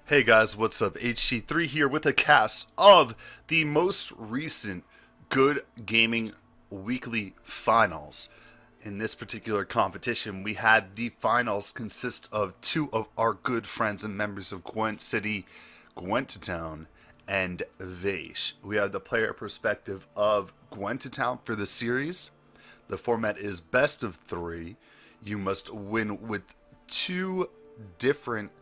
Hey guys, what's up? Hg3 here with a cast of the most recent Good Gaming Weekly Finals. In this particular competition, we had the finals consist of two of our good friends and members of Gwent City, Gwent and Vaysh. We have the player perspective of Gwent for the series. The format is best of three. You must win with two different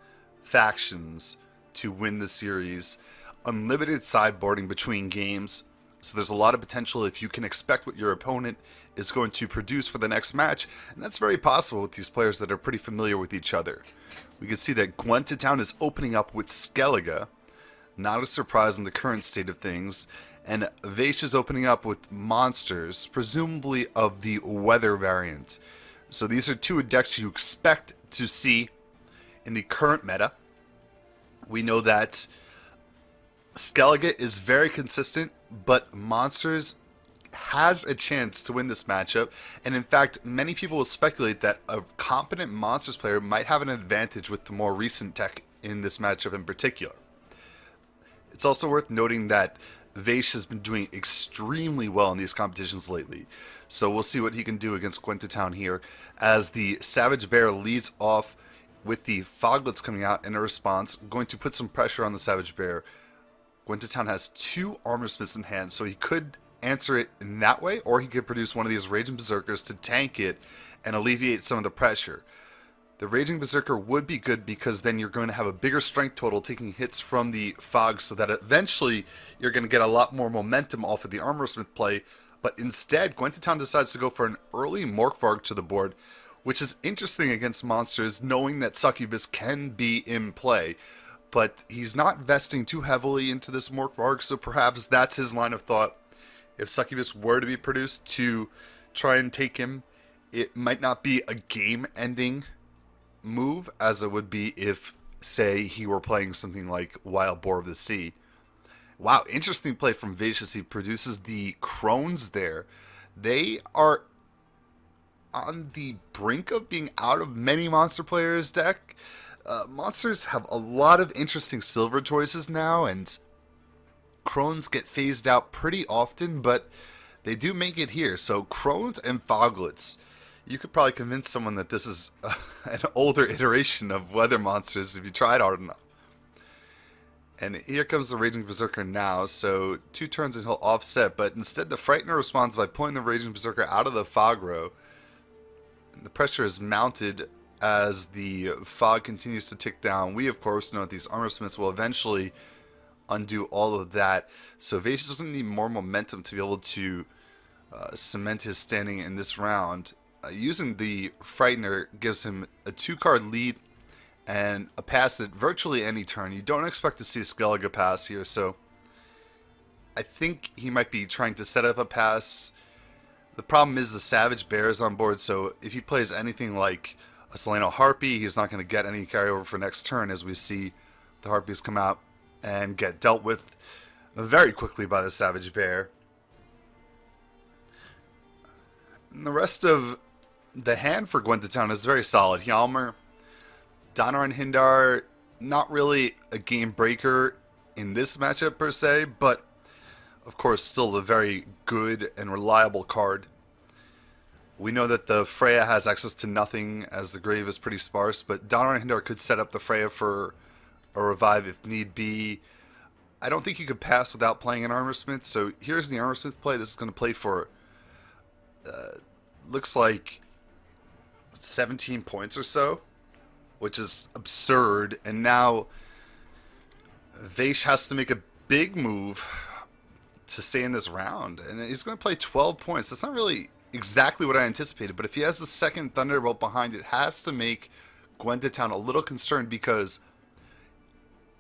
factions to win the series. Unlimited sideboarding between games, so there's a lot of potential if you can expect what your opponent is going to produce for the next match, and that's very possible with these players that are pretty familiar with each other. We can see that Gwent is opening up with Skellige, not a surprise in the current state of things, and Vaysh is opening up with monsters, presumably of the weather variant. So these are two decks you expect to see in the current meta. We know that Skellige is very consistent, but Monsters has a chance to win this matchup, and in fact, many people will speculate that a competent Monsters player might have an advantage with the more recent tech in this matchup in particular. It's also worth noting that Vaysh has been doing extremely well in these competitions lately, so we'll see what he can do against Gwent here, as the Savage Bear leads off with the Foglets coming out in a response, going to put some pressure on the Savage Bear. Gwent has two Armor Smiths in hand, so he could answer it in that way, or he could produce one of these Raging Berserkers to tank it and alleviate some of the pressure. The Raging Berserker would be good because then you're going to have a bigger strength total taking hits from the Fog, so that eventually you're going to get a lot more momentum off of the Armor Smith play, but instead Gwent decides to go for an early Morkvarg to the board, which is interesting against monsters, knowing that Succubus can be in play. But he's not vesting too heavily into this Morkvarg, so perhaps that's his line of thought. If Succubus were to be produced to try and take him, it might not be a game-ending move, as it would be if, say, he were playing something like Wild Boar of the Sea. Wow, interesting play from Vaysh as he produces the Crones there. They are on the brink of being out of many monster players' deck. Monsters have a lot of interesting silver choices now, and Crones get phased out pretty often, but they do make it here. So Crones and Foglets, you could probably convince someone that this is an older iteration of weather monsters if you tried hard enough. And here comes the Raging Berserker now, so 2 turns and he'll offset, but instead the Frightener responds by pulling the Raging Berserker out of the fog row. The pressure is mounted as the fog continues to tick down. We, of course, know that these Armor Smiths will eventually undo all of that. So Vaysh is going to need more momentum to be able to cement his standing in this round. Using the Frightener gives him a 2-card lead and a pass at virtually any turn. You don't expect to see Skellige pass here, so I think he might be trying to set up a pass. The problem is the Savage Bear is on board, so if he plays anything like a Solano Harpy, he's not going to get any carryover for next turn, as we see the Harpies come out and get dealt with very quickly by the Savage Bear. And the rest of the hand for Gwent is very solid. Hjalmar, Donar and Hindar, not really a game breaker in this matchup per se, but of course, still a very good and reliable card. We know that the Freya has access to nothing, as the grave is pretty sparse, but Donar and Hindar could set up the Freya for a revive if need be. I don't think you could pass without playing an Armor Smith, so here's the Armor Smith play. This is going to play for, looks like 17 points or so, which is absurd, and now Vaysh has to make a big move to stay in this round, and he's going to play 12 points. That's not really exactly what I anticipated, but if he has the second Thunderbolt behind it, has to make Gwent a little concerned, because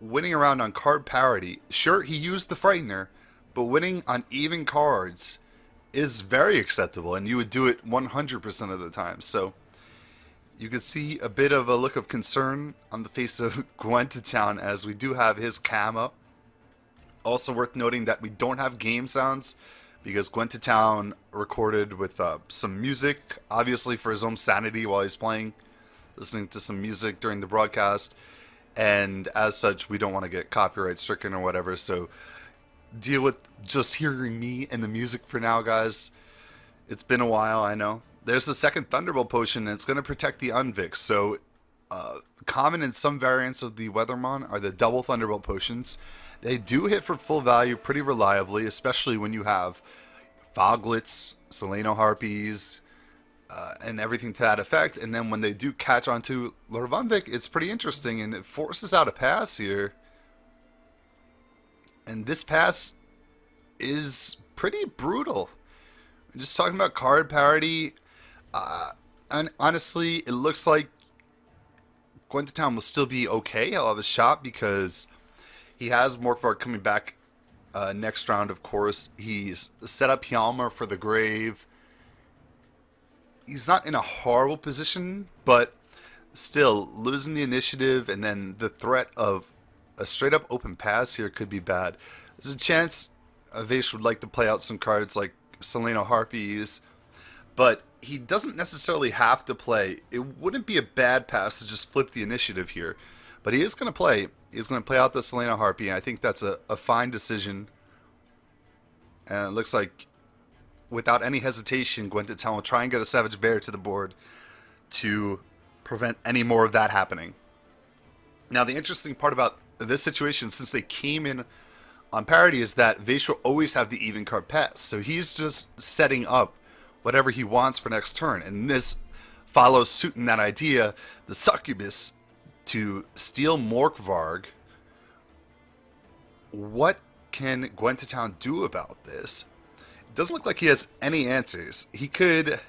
winning a round on card parity, sure, he used the Frightener, but winning on even cards is very acceptable, and you would do it 100% of the time. So you can see a bit of a look of concern on the face of Gwent as we do have his cam up. Also worth noting that we don't have game sounds, because Gwent recorded with some music, obviously for his own sanity while he's playing, listening to some music during the broadcast. and as such, we don't want to get copyright stricken or whatever. So deal with just hearing me and the music for now, guys. It's been a while, I know. There's the second Thunderbolt potion, and it's going to protect the Unvix. So, common in some variants of the Weathermon are the double Thunderbolt potions. They do hit for full value pretty reliably, especially when you have Foglets, Seleno Harpies, and everything to that effect. And then when they do catch onto Lord of Unvik, it's pretty interesting, and it forces out a pass here. And this pass is pretty brutal. Just talking about card parity, and honestly, it looks like Gwent Town will still be okay. He'll have a shot because he has Morkvarg coming back next round, of course. He's set up Hjalmar for the grave. He's not in a horrible position, but still, losing the initiative and then the threat of a straight-up open pass here could be bad. There's a chance Vaysh would like to play out some cards like Seleno Harpies, but he doesn't necessarily have to play. It wouldn't be a bad pass to just flip the initiative here, but he is going to play. He's going to play out the Seleno Harpy, and I think that's a fine decision. And it looks like, without any hesitation, Gwent Town will try and get a Savage Bear to the board to prevent any more of that happening. Now, the interesting part about this situation, since they came in on parity, is that Vaysh will always have the even card pass. So he's just setting up whatever he wants for next turn. And this follows suit in that idea, the Succubus, to steal Morkvarg. What can Gwent Town do about this? It doesn't look like he has any answers. He could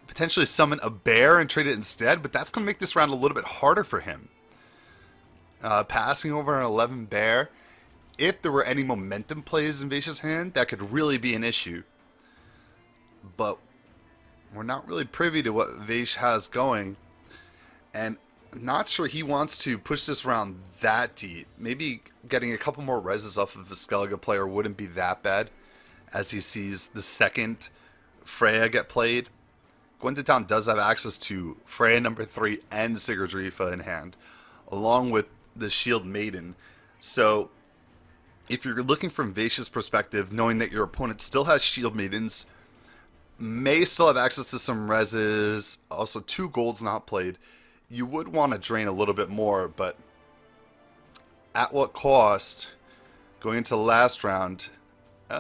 potentially summon a bear and trade it instead, but that's going to make this round a little bit harder for him. Passing over an 11 bear, if there were any momentum plays in Vaysh's hand, that could really be an issue. But we're not really privy to what Vaysh has going, and I'm not sure he wants to push this round that deep. Maybe getting a couple more reses off of a Skellige player wouldn't be that bad, as he sees the second Freya get played. Gwent Town does have access to Freya number 3 and Sigurd's Rifa in hand, along with the Shield Maiden. So if you're looking from Vaysh's perspective, knowing that your opponent still has Shield Maidens, may still have access to some reses, also 2 golds not played, you would want to drain a little bit more, but at what cost? Going into the last round,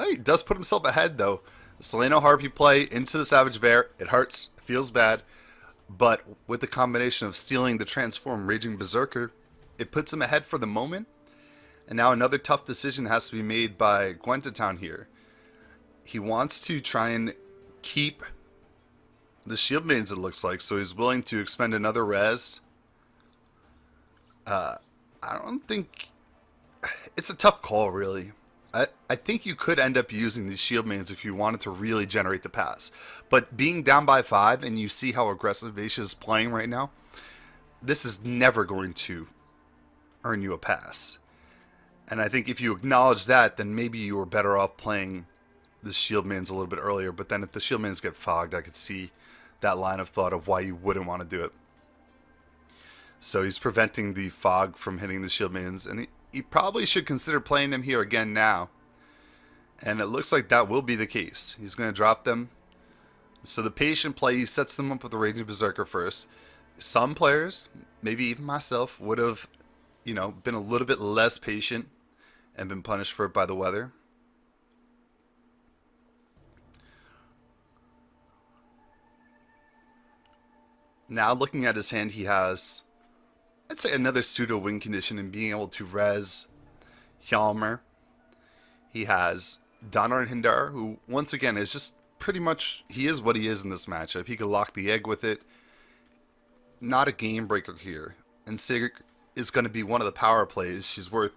he does put himself ahead though. The Seleno Harpy play into the Savage Bear, it hurts, it feels bad, but with the combination of stealing the Transform Raging Berserker, it puts him ahead for the moment. And now another tough decision has to be made by Gwent Town here. He wants to try and keep the Shield Maidens, it looks like, so he's willing to expend another res. I don't think... It's a tough call, really. I think you could end up using these Shield Maidens if you wanted to really generate the pass. But being down by 5, and you see how aggressive Vaysh is playing right now, this is never going to earn you a pass. And I think if you acknowledge that, then maybe you were better off playing the Shield Maidens a little bit earlier. But then if the Shield Maidens get fogged, I could see that line of thought of why you wouldn't want to do it. So he's preventing the fog from hitting the Shield Maidens, and he probably should consider playing them here again now. And it looks like that will be the case. He's going to drop them. So the patient play, he sets them up with the Raging Berserker first. Some players, maybe even myself, would have, been a little bit less patient and been punished for it by the weather. Now looking at his hand, he has, I'd say, another pseudo win condition in being able to res Hjalmar. He has Donar and Hindar, who once again is just pretty much, he is what he is in this matchup. He could lock the egg with it. Not a game breaker here. And Sigurd is going to be one of the power plays. She's worth,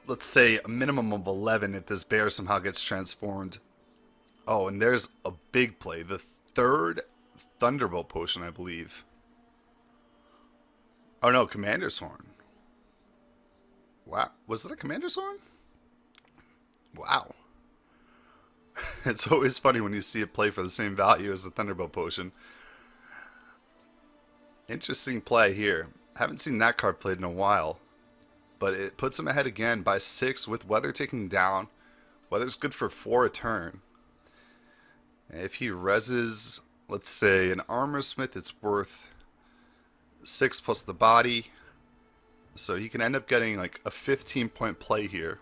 let's say, a minimum of 11 if this bear somehow gets transformed. Oh, and there's a big play. The third Thunderbolt potion, I believe. Oh no, Commander's Horn. Wow, was it a Commander's Horn? Wow. It's always funny when you see it play for the same value as the Thunderbolt potion. Interesting play here. Haven't seen that card played in a while. But it puts him ahead again by 6 with Weather taking down. Weather's good for 4 a turn. If he reses, let's say, an Armor Smith, it's worth 6 plus the body. So he can end up getting like a 15-point play here.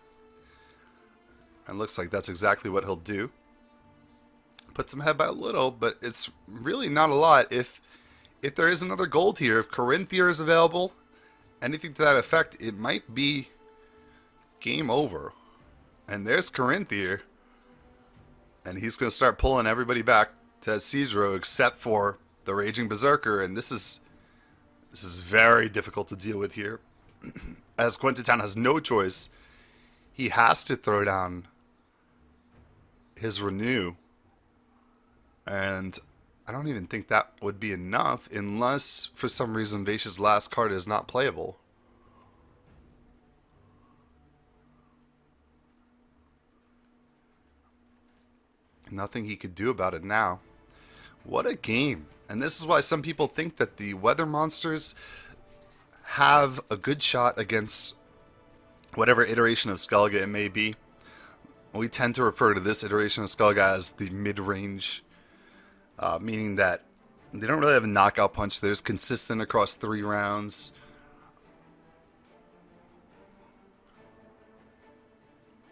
And looks like that's exactly what he'll do. Puts him ahead by a little, but it's really not a lot. If there is another gold here, if Corinthier is available, anything to that effect, it might be game over. And there's Corinthier. And he's going to start pulling everybody back to that siege row except for the Raging Berserker. And this is very difficult to deal with here. As Gwent has no choice. He has to throw down his Renew. And I don't even think that would be enough unless for some reason Vaysh's last card is not playable. Nothing he could do about it now. What a game. And this is why some people think that the weather monsters have a good shot against whatever iteration of Skellige it may be. We tend to refer to this iteration of Skellige as the mid-range, meaning that they don't really have a knockout punch. They're just consistent across 3 rounds.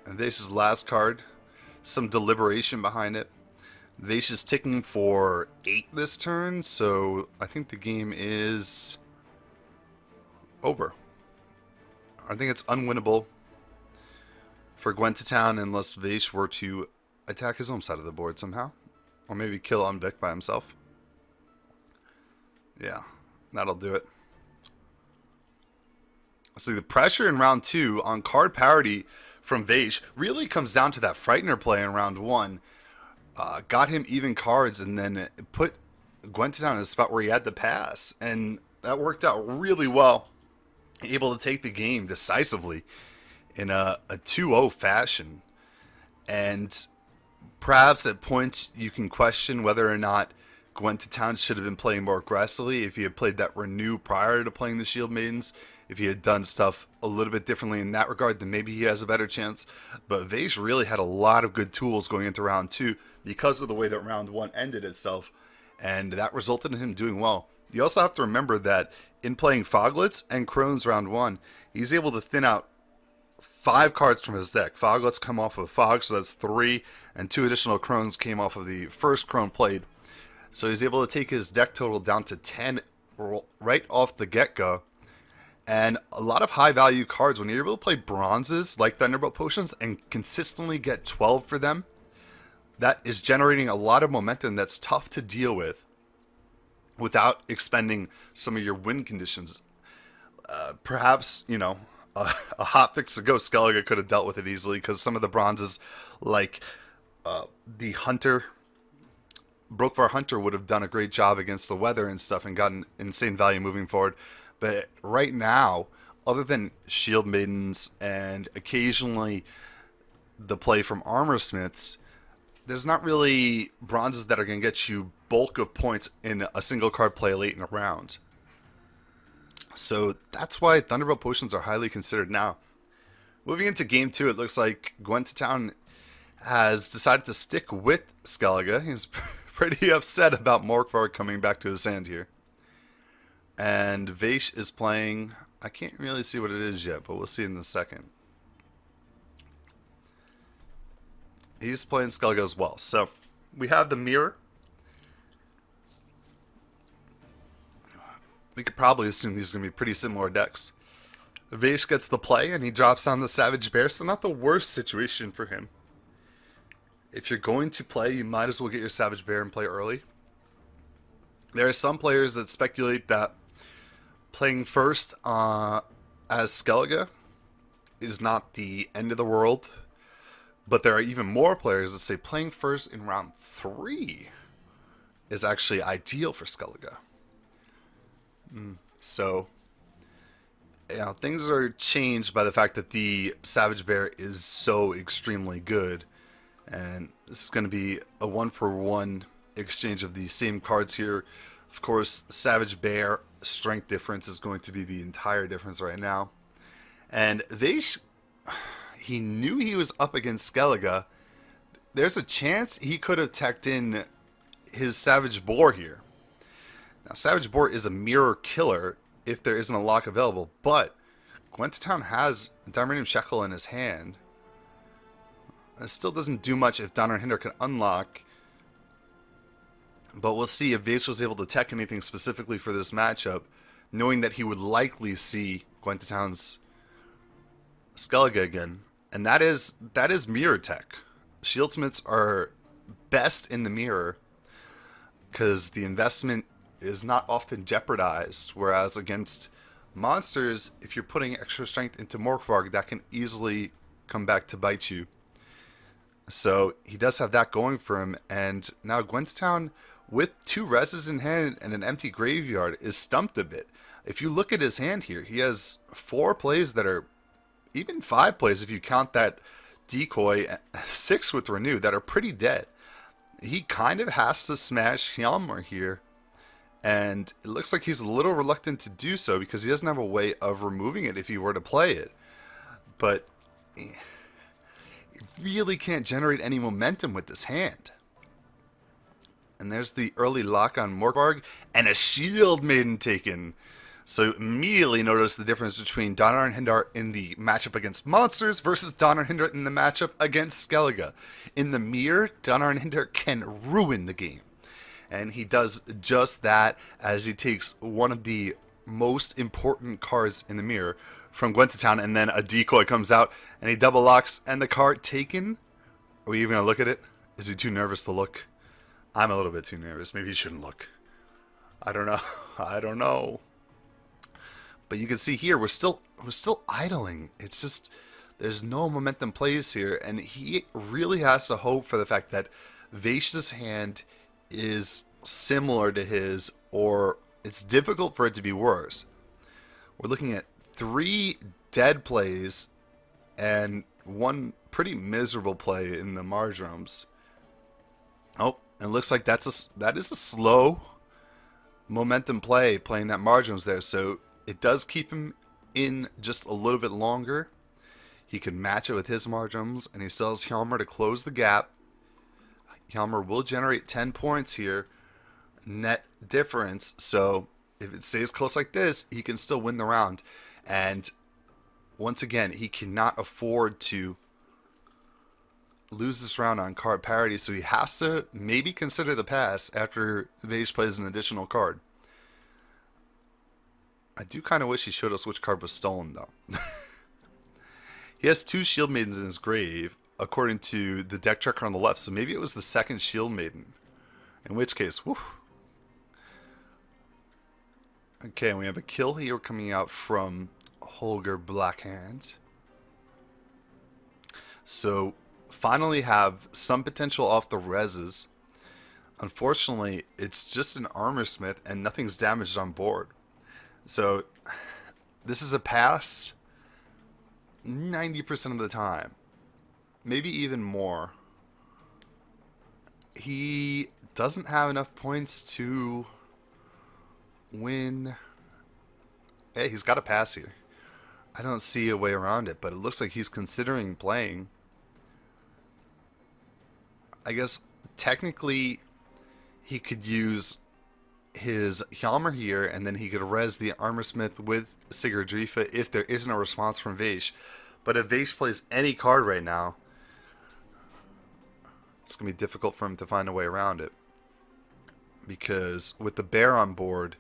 And Vaysh's last card, some deliberation behind it. Vaysh is ticking for 8 this turn, so I think the game is over. I think it's unwinnable for Gwent unless Vaysh were to attack his own side of the board somehow. Or maybe kill Unvic by himself. Yeah, that'll do it. So the pressure in round 2 on card parity from Vaysh really comes down to that Frightener play in round 1. Got him even cards and then put Gwent in a spot where he had to pass. And that worked out really well. Able to take the game decisively in a 2-0 fashion. And perhaps at points you can question whether or not Gwent should have been playing more aggressively. If he had played that Renew prior to playing the Shield Maidens, if he had done stuff a little bit differently in that regard, then maybe he has a better chance. But Vaysh really had a lot of good tools going into round 2 because of the way that round 1 ended itself. And that resulted in him doing well. You also have to remember that in playing Foglets and Crones round 1, he's able to thin out 5 cards from his deck. Foglets come off of Fog, so that's 3, and 2 additional Crones came off of the first Crone played. So he's able to take his deck total down to 10 right off the get-go. And a lot of high-value cards, when you're able to play bronzes like Thunderbolt Potions and consistently get 12 for them, that is generating a lot of momentum that's tough to deal with without expending some of your win conditions. Perhaps, you know, a hotfix ago, Skellige could have dealt with it easily because some of the bronzes, like the Hunter, Brokvar Hunter would have done a great job against the weather and stuff and gotten insane value moving forward. But right now, other than Shield Maidens and occasionally the play from Armor Smiths, there's not really bronzes that are going to get you bulk of points in a single card play late in a round. So that's why Thunderbolt Potions are highly considered now. Moving into game 2, it looks like Gwent has decided to stick with Skellige. He's pretty upset about Morkvar coming back to his hand here. And Vaysh is playing, I can't really see what it is yet, but we'll see in a second. He's playing Skellige as well. So we have the mirror. We could probably assume these are going to be pretty similar decks. Vaysh gets the play and he drops down the Savage Bear, so not the worst situation for him. If you're going to play, you might as well get your Savage Bear and play early. There are some players that speculate that playing first as Skellige is not the end of the world. But there are even more players that say playing first in round 3 is actually ideal for Skellige. So, you know, things are changed by the fact that the Savage Bear is so extremely good. And this is going to be a 1-for-1 exchange of the same cards here. Of course, Savage Bear strength difference is going to be the entire difference right now. And Vaysh, he knew he was up against Skellige. There's a chance he could have teched in his Savage Boar here. Now, Savage Boar is a mirror killer if there isn't a lock available, but Gwent has Diamond Shekel in his hand. It still doesn't do much if Donner and Hinder can unlock. But we'll see if Vaysh was able to tech anything specifically for this matchup, knowing that he would likely see Gwent Skellige again. And that is mirror tech. Shieldsmiths are best in the mirror because the investment is not often jeopardized, whereas against monsters, if you're putting extra strength into Morkvarg, that can easily come back to bite you. So he does have that going for him, and now Gwenttown, with 2 reses in hand and an empty graveyard, is stumped a bit. If you look at his hand here, he has 4 plays that are, even 5 plays if you count that decoy, 6 with Renew, that are pretty dead. He kind of has to smash Hjalmar here, and it looks like he's a little reluctant to do so because he doesn't have a way of removing it if he were to play it. But he really can't generate any momentum with this hand. And there's the early lock on Morkvarg and a Shield Maiden taken. So immediately notice the difference between Donner and Hindar in the matchup against monsters versus Donner and Hindar in the matchup against Skellige. In the mirror, Donner and Hindar can ruin the game. And he does just that as he takes one of the most important cards in the mirror from Gwent, and then a decoy comes out and he double locks and the card taken. Are we even going to look at it? Is he too nervous to look? I'm a little bit too nervous. Maybe he shouldn't look. I don't know. I don't know. But you can see here we're still idling. It's just there's no momentum plays here, and he really has to hope for the fact that Vaysh's hand is similar to his, or it's difficult for it to be worse. We're looking at 3 dead plays and 1 pretty miserable play in the Mardrums. Oh, it looks like that is a slow momentum play, playing that Mardrums there, so it does keep him in just a little bit longer. He can match it with his Mardrums, and he still has Hjalmar to close the gap. Hjalmar will generate 10 points here, net difference, so if it stays close like this, he can still win the round. And once again, he cannot afford to lose this round on card parity, so he has to maybe consider the pass after Vaysh plays an additional card. I do kind of wish he showed us which card was stolen, though. He has 2 Shield Maidens in his grave, according to the deck checker on the left, so maybe it was the second Shield Maiden. In which case, whew. Okay, and we have a kill here coming out from Holger Blackhand. So, finally have some potential off the reses. Unfortunately, it's just an Armor Smith and nothing's damaged on board. So, this is a pass 90% of the time. Maybe even more. He doesn't have enough points to win. Hey, he's got a pass here. I don't see a way around it, but it looks like he's considering playing. I guess technically he could use his Hjalmar here, and then he could res the Armor Smith with Hg3 if there isn't a response from Vaysh. But if Vaysh plays any card right now, it's going to be difficult for him to find a way around it. Because with the Bear on board,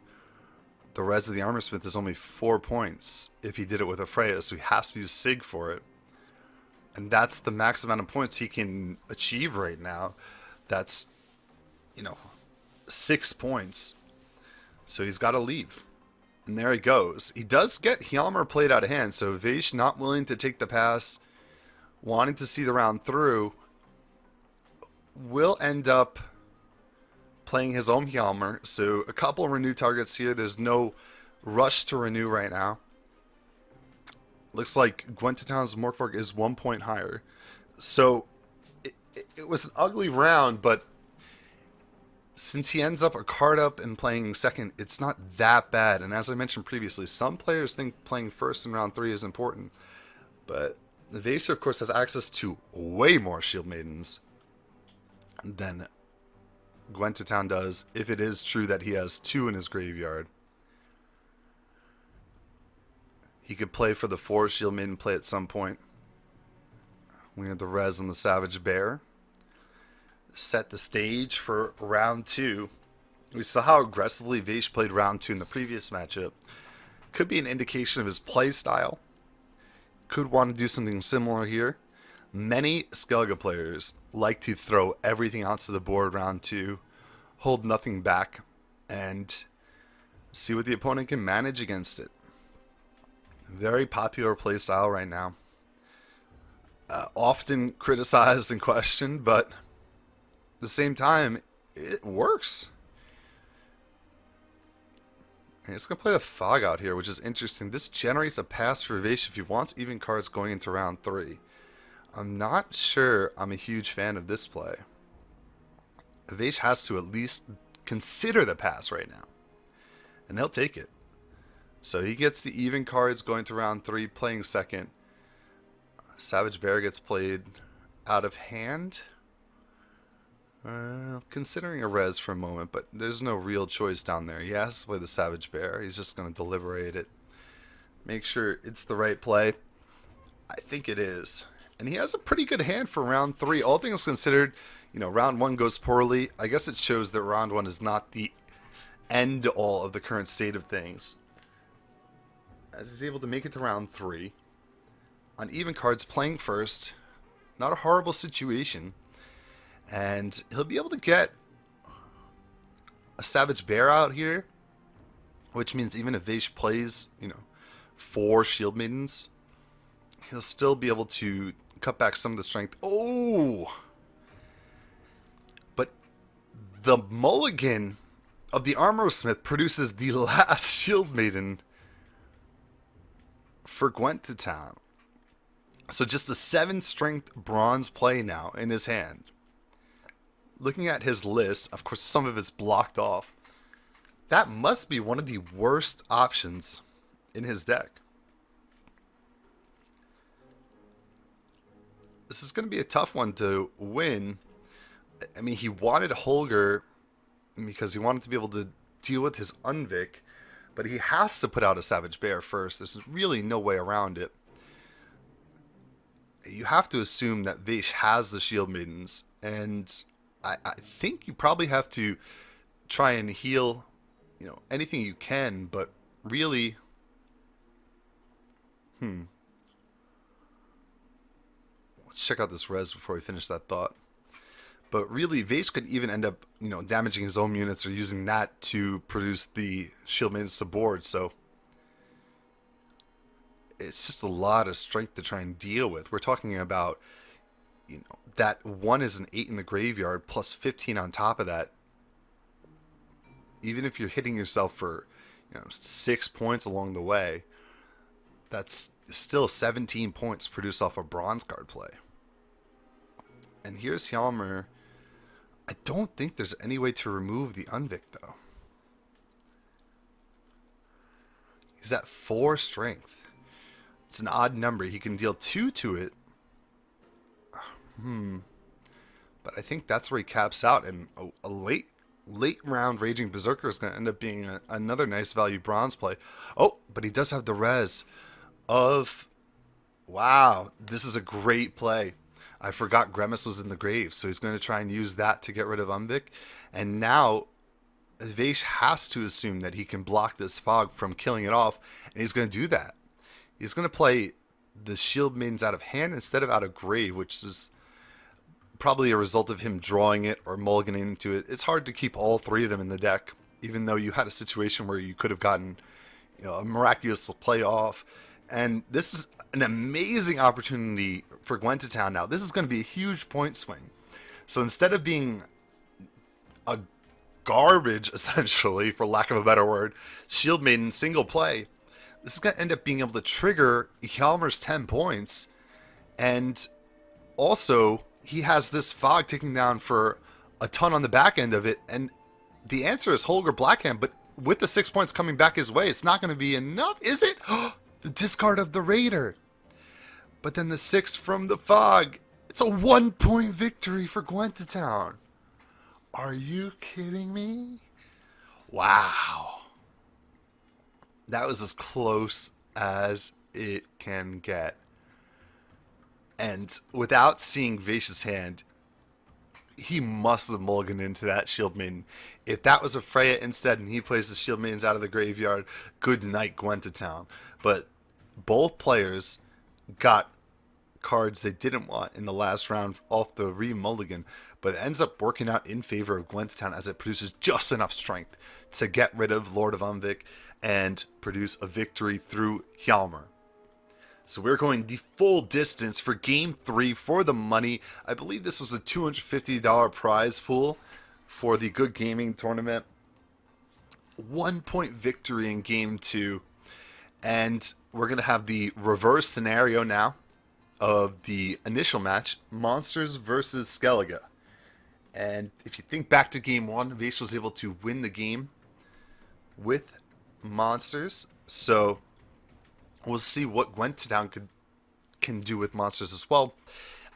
the res of the Armor Smith is only 4 points if he did it with a Freya, so he has to use Sig for it. And that's the max amount of points he can achieve right now. That's, 6 points. So he's got to leave. And there he goes. He does get Hjalmar played out of hand, so Vaysh not willing to take the pass, wanting to see the round through, will end up playing his own Hjalmar. So a couple of renew targets here. There's no rush to renew right now. Looks like Gwenttown's Morkvarg is 1 point higher. So it was an ugly round, but since he ends up a card up and playing second, it's not that bad. And as I mentioned previously, some players think playing first in round 3 is important. But Vaysh, of course, has access to way more Shield Maidens than Gwent does, if it is true that he has 2 in his graveyard. He could play for the 4 Shield Maiden play at some point. We have the res on the Savage Bear. Set the stage for round 2. We saw how aggressively Vaysh played round 2 in the previous matchup. Could be an indication of his play style. Could want to do something similar here. Many Skellige players like to throw everything out to the board round 2, hold nothing back, and see what the opponent can manage against it. Very popular play style right now. Often criticized and questioned, but at the same time, it works. And it's going to play the Fog out here, which is interesting. This generates a pass for Vaysh if he wants even cards going into round 3. I'm not sure I'm a huge fan of this play. Vaysh has to at least consider the pass right now. And he'll take it. So he gets the even cards going to round 3, playing second. Savage Bear gets played out of hand. Considering a res for a moment, but there's no real choice down there. He has to play the Savage Bear. He's just going to deliberate it. Make sure it's the right play. I think it is. And he has a pretty good hand for round 3. All things considered, round 1 goes poorly. I guess it shows that round 1 is not the end all of the current state of things. As he's able to make it to round 3. On even cards, playing first. Not a horrible situation. And he'll be able to get a Savage Bear out here. Which means even if Vaysh plays, 4 Shield Maidens, he'll still be able to cut back some of the strength. Oh! But the mulligan of the Armorsmith produces the last Shield Maiden for Gwent to town. So just a 7 strength bronze play now in his hand. Looking at his list, of course some of it's blocked off. That must be one of the worst options in his deck. This is going to be a tough one to win. I mean, he wanted Holger because he wanted to be able to deal with his Unvic, but he has to put out a Savage Bear first. There's really no way around it. You have to assume that Vaysh has the Shield Maidens, and I think you probably have to try and heal, anything you can, but really, let's check out this res before we finish that thought. But really, Vaysh could even end up, damaging his own units or using that to produce the Shield Maidens to board, so it's just a lot of strength to try and deal with. We're talking about, that 1 is an 8 in the graveyard plus 15 on top of that. Even if you're hitting yourself for 6 points along the way, that's still 17 points produced off a bronze card play. And here's Hjalmar. I don't think there's any way to remove the Unvic though. He's at 4 strength. It's an odd number. He can deal 2 to it. But I think that's where he caps out, and a late round Raging Berserker is going to end up being another nice value bronze play. Oh, but he does have the res of... Wow, this is a great play. I forgot Grimace was in the grave, so he's going to try and use that to get rid of Unvic. And now Vaysh has to assume that he can block this Fog from killing it off, and he's going to do that. He's going to play the Shield Maidens out of hand instead of out of grave, which is probably a result of him drawing it or mulliganing into it. It's hard to keep all 3 of them in the deck, even though you had a situation where you could have gotten a miraculous play off. And this is an amazing opportunity for Gwent to town now. This is going to be a huge point swing. So instead of being a garbage, essentially, for lack of a better word, Shield Maiden single play, this is going to end up being able to trigger Hjalmar's 10 points. And also, he has this Fog ticking down for a ton on the back end of it. And the answer is Holger Blackhand, but with the 6 points coming back his way, it's not going to be enough, is it? The discard of the Raider. But then the 6 from the Fog. It's a 1-point victory for Gwent Town. Are you kidding me? Wow. That was as close as it can get. And without seeing Vaysh's hand, he must have mulliganed into that Shield Maiden. If that was a Freya instead and he plays the Shield Maidens out of the graveyard, good night, Gwent Town. But both players got cards they didn't want in the last round off the re-mulligan, but it ends up working out in favor of Gwent Town as it produces just enough strength to get rid of Lord of Umvik and produce a victory through Hjalmar. So we're going the full distance for Game 3 for the money. I believe this was a $250 prize pool for the Good Gaming tournament. 1-point victory in Game 2. And we're going to have the reverse scenario now of the initial match, Monsters versus Skellige. And if you think back to Game 1, Vaysh was able to win the game with Monsters. So we'll see what Gwent Town can do with Monsters as well.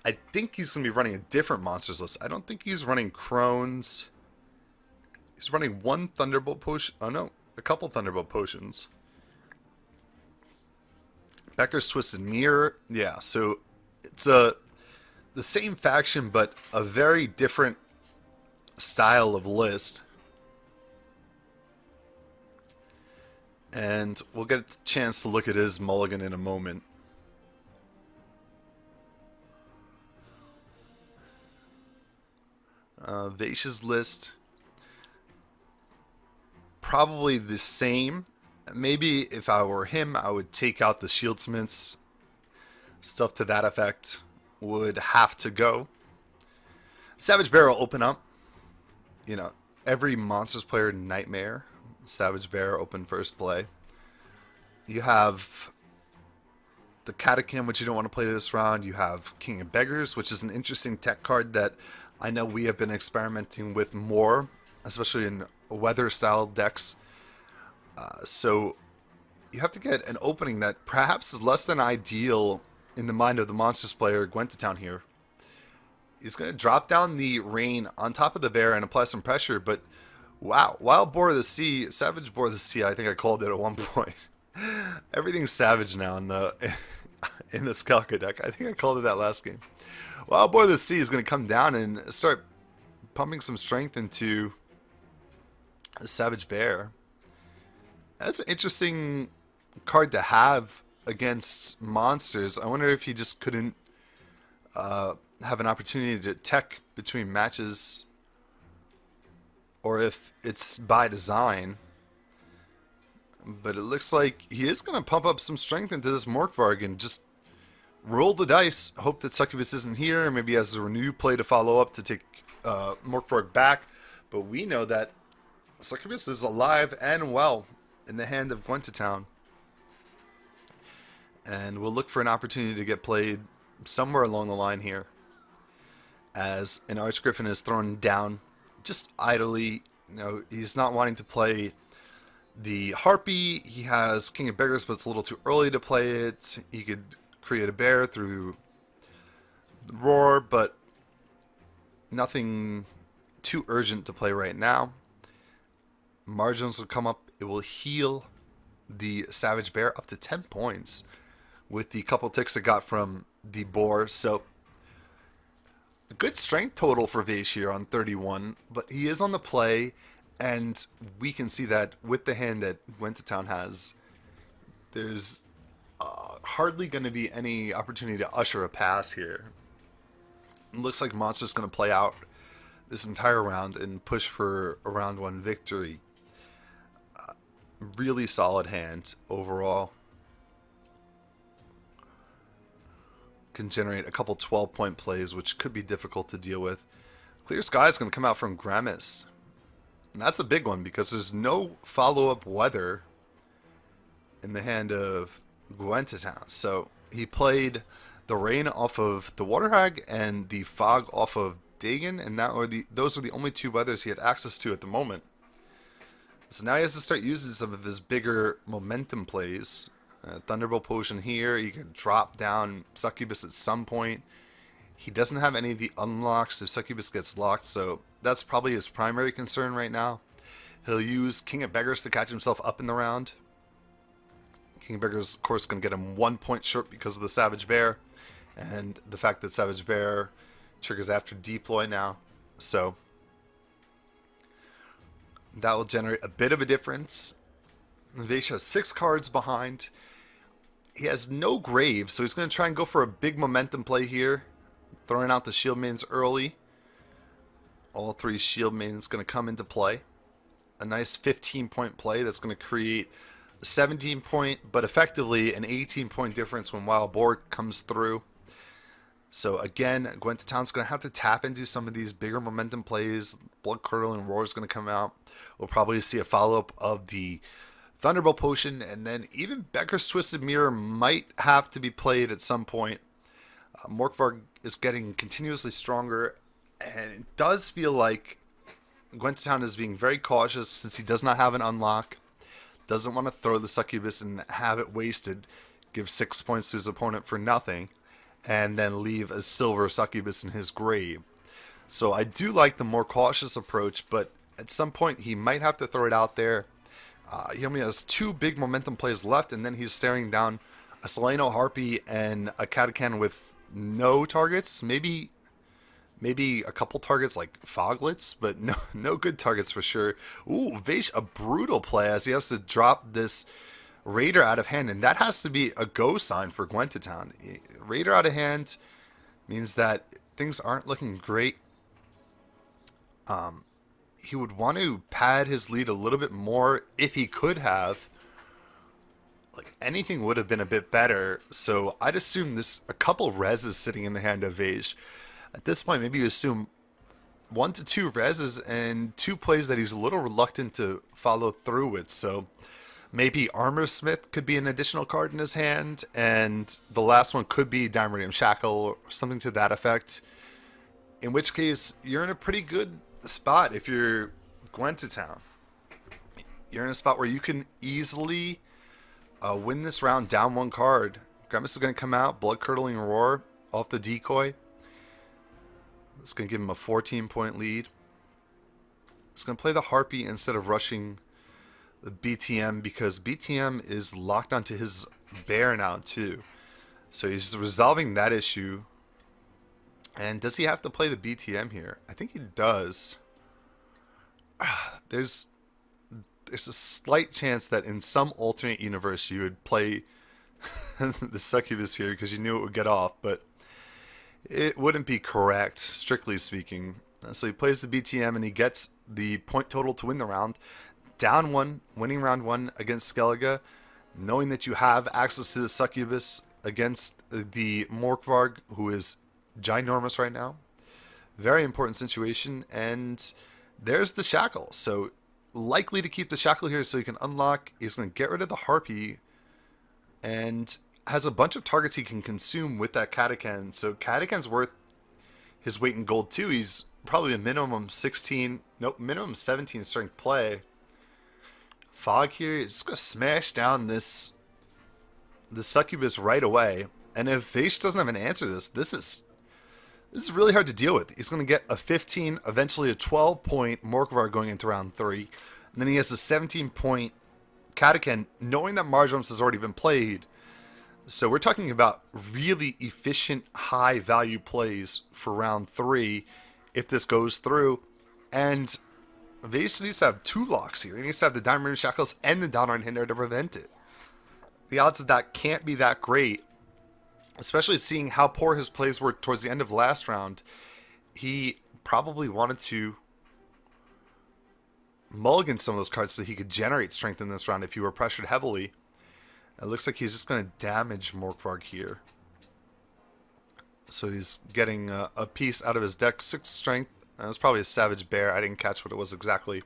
I think he's going to be running a different Monsters list. I don't think he's running Crones. He's running one Thunderbolt potion. Oh no, a couple Thunderbolt potions. Becker's Twisted Mirror. Yeah, so it's the same faction, but a very different style of list. And we'll get a chance to look at his mulligan in a moment. Vaysh's list, probably the same. Maybe if I were him, I would take out the Shieldsmiths. Stuff to that effect would have to go. Savage Bear will open up. You know, every Monsters player nightmare. Savage Bear open first play. You have the Catacomb, which you don't want to play this round. You have King of Beggars, which is an interesting tech card that I know we have been experimenting with more, especially in weather-style decks. So you have to get an opening that perhaps is less than ideal in the mind of the Monsters player, Gwent Town here. He's going to drop down the rain on top of the bear and apply some pressure, but wow, Wild Boar of the Sea, Savage Boar of the Sea, I think I called it at one point. Everything's savage now in the Skellige deck. I think I called it that last game. Wild Boar of the Sea is going to come down and start pumping some strength into the Savage Bear. That's an interesting card to have against Monsters. I wonder if he just couldn't have an opportunity to tech between matches, or if it's by design. But it looks like he is going to pump up some strength into this Morkvarg and just roll the dice. Hope that Succubus isn't here. Maybe he has a renew play to follow up to take Morkvarg back. But we know that Succubus is alive and well in the hand of Gwent Town. And we'll look for an opportunity to get played somewhere along the line here, as an Archgriffin is thrown down just idly. You know, he's not wanting to play the Harpy. He has King of Beggars, but it's a little too early to play it. He could create a bear through Roar, but nothing too urgent to play right now. Margins will come up. It will heal the Savage Bear up to 10 points with the couple ticks it got from the Boar. So a good strength total for Vaysh here on 31, but he is on the play, and we can see that with the hand that Gwent Town has, there's hardly going to be any opportunity to usher a pass here. It looks like Monster's going to play out this entire round and push for a round 1 victory. Really solid hand overall. Can generate a couple 12-point plays, which could be difficult to deal with. Clear Sky is going to come out from Gramis. And that's a big one because there's no follow-up weather in the hand of Gwent Town. So he played the rain off of the Water Hag and the fog off of Dagon, and those were the only two weathers he had access to at the moment. So now he has to start using some of his bigger momentum plays. Thunderbolt Potion here. You can drop down Succubus at some point. He doesn't have any of the unlocks if Succubus gets locked, so that's probably his primary concern right now. He'll use King of Beggars to catch himself up in the round. King of Beggars, of course, going to get him 1 point short because of the Savage Bear. And the fact that Savage Bear triggers after deploy now. So that will generate a bit of a difference. Vaysh has 6 cards behind. He has no Grave, so he's going to try and go for a big momentum play here. Throwing out the Shield Maidens early. All 3 Shield Maidens going to come into play. A nice 15-point play that's going to create a 17-point, but effectively an 18-point difference when Wild Boar comes through. So again, Gwent Town's going to have to tap into some of these bigger momentum plays. Blood Curdling Roar is going to come out. We'll probably see a follow-up of the Thunderbolt Potion, and then even Becker's Twisted Mirror might have to be played at some point. Morkvarg is getting continuously stronger, and it does feel like Gwent Town is being very cautious since he does not have an unlock. Doesn't want to throw the Succubus and have it wasted. Give 6 points to his opponent for nothing, and then leave a silver Succubus in his grave. So I do like the more cautious approach, but at some point he might have to throw it out there. He only has 2 big momentum plays left, and then he's staring down a Seleno Harpy and a Catachan with no targets. Maybe a couple targets like Foglets, but no good targets for sure. Ooh, Vaysh, a brutal play as he has to drop this Raider out of hand, and that has to be a go sign for Gwent Town. Raider out of hand means that things aren't looking great. He would want to pad his lead a little bit more if he could have. Like, anything would have been a bit better. So I'd assume a couple reses sitting in the hand of Vaysh. At this point, maybe you assume 1 to 2 reses and 2 plays that he's a little reluctant to follow through with. So maybe Armor Smith could be an additional card in his hand, and the last one could be Diamond Shackle or something to that effect. In which case, you're in a pretty good spot if you're Gwent Town. You're in a spot where you can easily win this round down 1 card. Grimace is going to come out, Blood Curdling Roar off the decoy. It's going to give him a 14-point lead. It's going to play the Harpy instead of rushing the BTM because BTM is locked onto his bear now too. So he's resolving that issue. And does he have to play the BTM here? I think he does. There's a slight chance that in some alternate universe you would play the Succubus here because you knew it would get off, but it wouldn't be correct, strictly speaking. So he plays the BTM and he gets the point total to win the round. Down 1, winning round 1 against Skellige, knowing that you have access to the Succubus against the Morkvarg, who is ginormous right now. Very important situation. And there's the Shackle. So likely to keep the Shackle here so he can unlock. He's going to get rid of the Harpy and has a bunch of targets he can consume with that Catachan. So Catachan's worth his weight in gold too. He's probably a minimum 16, nope, minimum 17 strength play. Fog here is just going to smash down the Succubus right away. And if Vaysh doesn't have an answer to this is really hard to deal with. He's going to get a 15, eventually a 12-point Morkvar going into round 3. And then he has a 17-point Catachan, knowing that Marjorams has already been played. So we're talking about really efficient, high-value plays for round 3 if this goes through. And Vaysh needs to have 2 locks here. He needs to have the Diamond Ring Shackles and the Downright Hinder to prevent it. The odds of that can't be that great, especially seeing how poor his plays were towards the end of last round. He probably wanted to mulligan some of those cards so he could generate strength in this round if he were pressured heavily. It looks like he's just going to damage Morkvarg here. So he's getting a piece out of his deck. 6 strength. That was probably a Savage Bear. I didn't catch what it was exactly.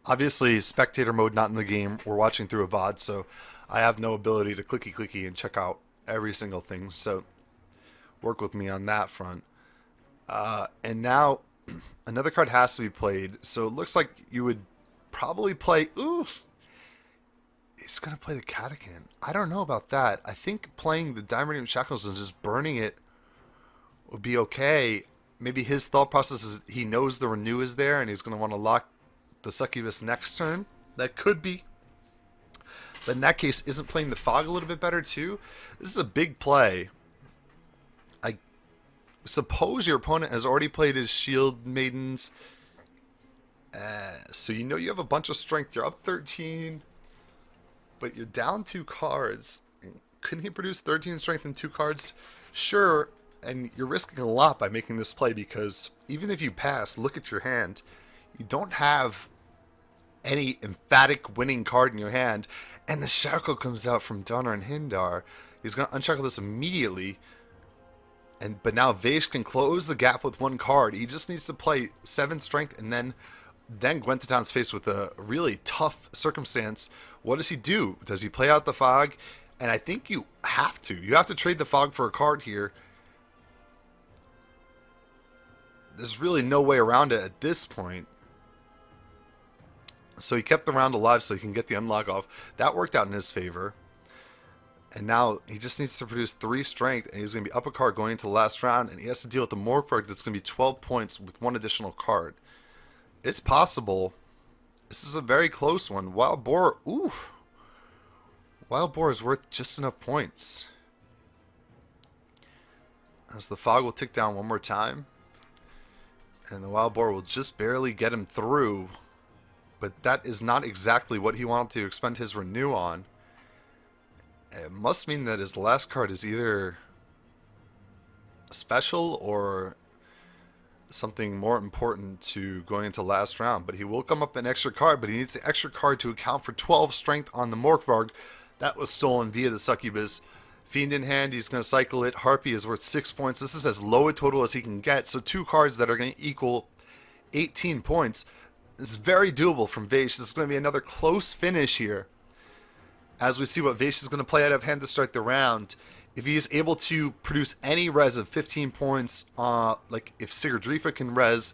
Obviously, spectator mode not in the game. We're watching through a VOD, so I have no ability to clicky and check out every single thing. So work with me on that front. And now another card has to be played. So it looks like you would probably play... Ooh! He's going to play the Catechin. I don't know about that. I think playing the Diamond Shackles and just burning it would be okay. Maybe his thought process is he knows the Renew is there and he's going to want to lock the Succubus next turn. That could be. But in that case, isn't playing the Fog a little bit better too? This is a big play. I suppose your opponent has already played his Shield Maidens. So you know you have a bunch of strength. You're up 13. But you're down 2 cards. Couldn't he produce 13 strength in 2 cards? Sure. And you're risking a lot by making this play because even if you pass, look at your hand. You don't have any emphatic winning card in your hand. And the Shackle comes out from Donner and Hindar. He's going to unshackle this immediately. But now Vaysh can close the gap with 1 card. He just needs to play 7 strength and then Gwent to Town's faced with a really tough circumstance. What does he do? Does he play out the Fog? And I think you have to. You have to trade the Fog for a card here. There's really no way around it at this point. So he kept the round alive so he can get the unlock off. That worked out in his favor. And now he just needs to produce 3 strength and he's going to be up a card going into the last round. And he has to deal with the Morkvarg that's going to be 12 points with 1 additional card. It's possible. This is a very close one. Wild Boar, ooh. Wild Boar is worth just enough points. As the Fog will tick down 1 more time. And the Wild Boar will just barely get him through. But that is not exactly what he wanted to expend his Renew on. It must mean that his last card is either special or something more important to going into last round. But he will come up an extra card, but he needs the extra card to account for 12 strength on the Morkvarg. That was stolen via the Succubus. Fiend in hand, he's going to cycle it. Harpy is worth 6 points. This is as low a total as he can get. So 2 cards that are going to equal 18 points. This is very doable from Vaysh. This is going to be another close finish here. As we see what Vaysh is going to play out of hand to start the round. If he is able to produce any res of 15 points, like if Hg3 can res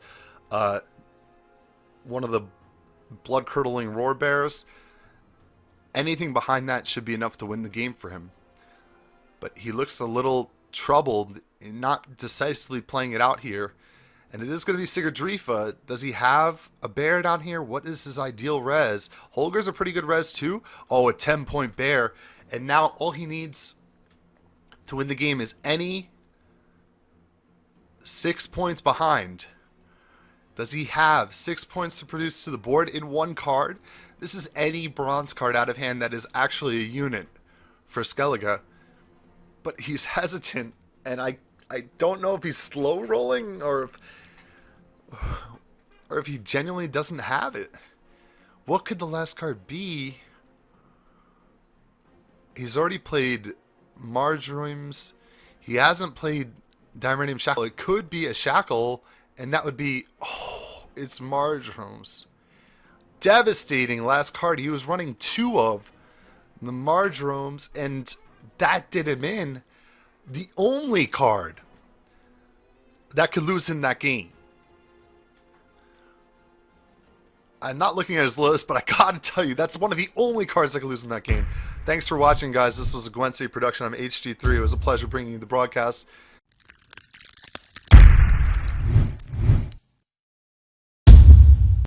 one of the blood-curdling roar bears, anything behind that should be enough to win the game for him. But he looks a little troubled in not decisively playing it out here. And it is going to be Hg3. Does he have a bear down here? What is his ideal res? Holger's a pretty good res too. Oh, a 10-point bear. And now all he needs to win the game is any 6 points behind. Does he have 6 points to produce to the board in 1 card? This is any bronze card out of hand that is actually a unit for Skellige. But he's hesitant, and I don't know if he's slow rolling or if he genuinely doesn't have it. What could the last card be? He's already played Marjorie's. He hasn't played Diamond Shackle. It could be a Shackle, and that would be, oh, it's Marjorie's. Devastating last card. He was running 2 of the Marjorie's, and that did him in. The only card that could lose him that game. I'm not looking at his list, but I gotta tell you, that's one of the only cards that could lose in that game. Thanks for watching, guys. This was a Gwent City production. I'm Hg3. It was a pleasure bringing you the broadcast.